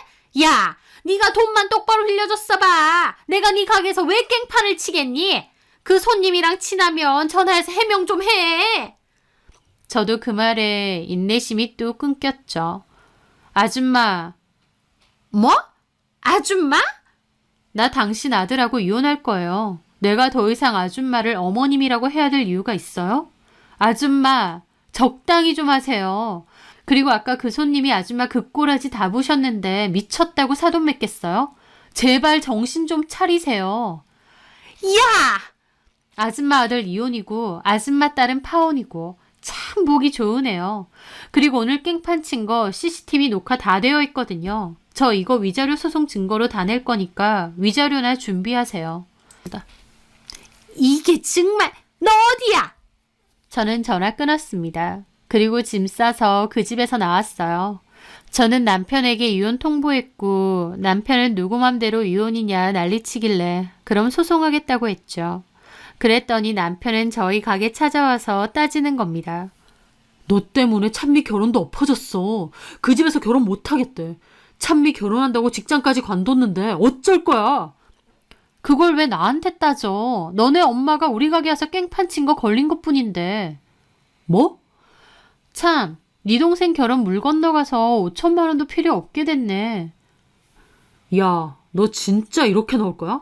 야, 네가 돈만 똑바로 흘려줬어 봐. 내가 네 가게에서 왜 깽판을 치겠니? 그 손님이랑 친하면 전화해서 해명 좀 해. 저도 그 말에 인내심이 뚝 끊겼죠. 아줌마. 뭐? 아줌마? 나 당신 아들하고 이혼할 거예요. 내가 더 이상 아줌마를 어머님이라고 해야 될 이유가 있어요? 아줌마, 적당히 좀 하세요. 그리고 아까 그 손님이 아줌마 그 꼬라지 다 부셨는데 미쳤다고 사돈 맺겠어요? 제발 정신 좀 차리세요. 야! 아줌마 아들 이혼이고 아줌마 딸은 파혼이고 참 보기 좋으네요. 그리고 오늘 깽판 친 거 CCTV 녹화 다 되어 있거든요. 저 이거 위자료 소송 증거로 다 낼 거니까 위자료나 준비하세요. 이게 정말 너 어디야? 저는 전화 끊었습니다. 그리고 짐 싸서 그 집에서 나왔어요. 저는 남편에게 이혼 통보했고 남편은 누구 맘대로 이혼이냐 난리치길래 그럼 소송하겠다고 했죠. 그랬더니 남편은 저희 가게 찾아와서 따지는 겁니다. 너 때문에 찬미 결혼도 엎어졌어. 그 집에서 결혼 못하겠대. 찬미 결혼한다고 직장까지 관뒀는데 어쩔 거야. 그걸 왜 나한테 따져. 너네 엄마가 우리 가게 와서 깽판 친 거 걸린 것뿐인데. 뭐? 참, 네 동생 결혼 물 건너가서 5천만 원도 필요 없게 됐네. 야, 너 진짜 이렇게 나올 거야?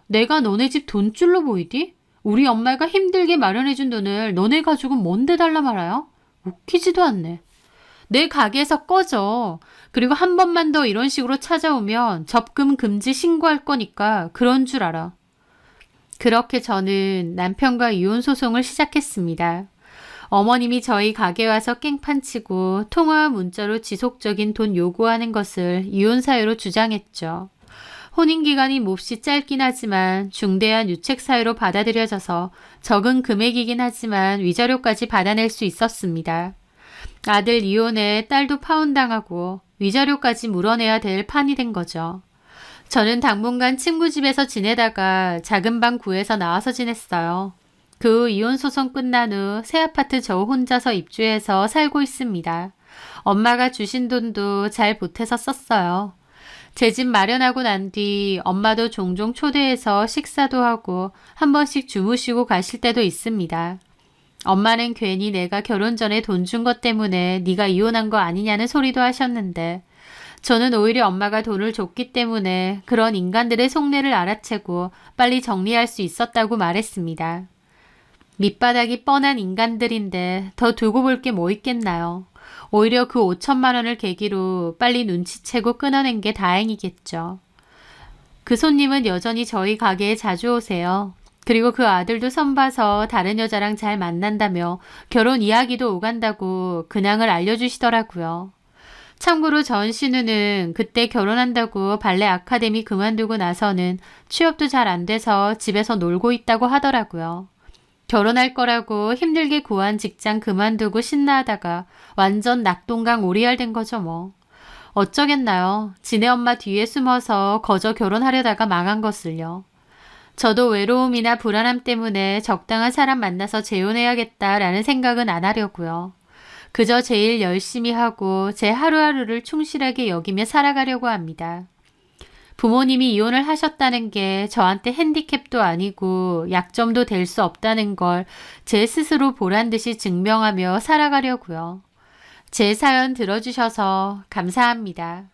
내가 너네 집 돈줄로 보이디? 우리 엄마가 힘들게 마련해준 돈을 너네 가족은 뭔데 달라 말아요? 웃기지도 않네. 내 가게에서 꺼져. 그리고 한 번만 더 이런 식으로 찾아오면 접금 금지 신고할 거니까 그런 줄 알아. 그렇게 저는 남편과 이혼 소송을 시작했습니다. 어머님이 저희 가게 와서 깽판 치고 통화와 문자로 지속적인 돈 요구하는 것을 이혼 사유로 주장했죠. 혼인기간이 몹시 짧긴 하지만 중대한 유책 사유로 받아들여져서 적은 금액이긴 하지만 위자료까지 받아낼 수 있었습니다. 아들 이혼에 딸도 파혼당하고 위자료까지 물어내야 될 판이 된 거죠. 저는 당분간 친구 집에서 지내다가 작은 방 구해서 나와서 지냈어요. 그 후 이혼 소송 끝난 후 새 아파트 저 혼자서 입주해서 살고 있습니다. 엄마가 주신 돈도 잘 보태서 썼어요. 제 집 마련하고 난 뒤 엄마도 종종 초대해서 식사도 하고 한 번씩 주무시고 가실 때도 있습니다. 엄마는 괜히 내가 결혼 전에 돈 준 것 때문에 네가 이혼한 거 아니냐는 소리도 하셨는데 저는 오히려 엄마가 돈을 줬기 때문에 그런 인간들의 속내를 알아채고 빨리 정리할 수 있었다고 말했습니다. 밑바닥이 뻔한 인간들인데 더 두고 볼 게 뭐 있겠나요? 오히려 그 5천만 원을 계기로 빨리 눈치채고 끊어낸 게 다행이겠죠. 그 손님은 여전히 저희 가게에 자주 오세요. 그리고 그 아들도 선봐서 다른 여자랑 잘 만난다며 결혼 이야기도 오간다고 근황을 알려주시더라고요. 참고로 전 신우는 그때 결혼한다고 발레 아카데미 그만두고 나서는 취업도 잘 안 돼서 집에서 놀고 있다고 하더라고요. 결혼할 거라고 힘들게 구한 직장 그만두고 신나하다가 완전 낙동강 오리알 된 거죠 뭐. 어쩌겠나요. 지네 엄마 뒤에 숨어서 거저 결혼하려다가 망한 것을요. 저도 외로움이나 불안함 때문에 적당한 사람 만나서 재혼해야겠다라는 생각은 안 하려고요. 그저 제 일 열심히 하고 제 하루하루를 충실하게 여기며 살아가려고 합니다. 부모님이 이혼을 하셨다는 게 저한테 핸디캡도 아니고 약점도 될 수 없다는 걸 제 스스로 보란 듯이 증명하며 살아가려고요. 제 사연 들어주셔서 감사합니다.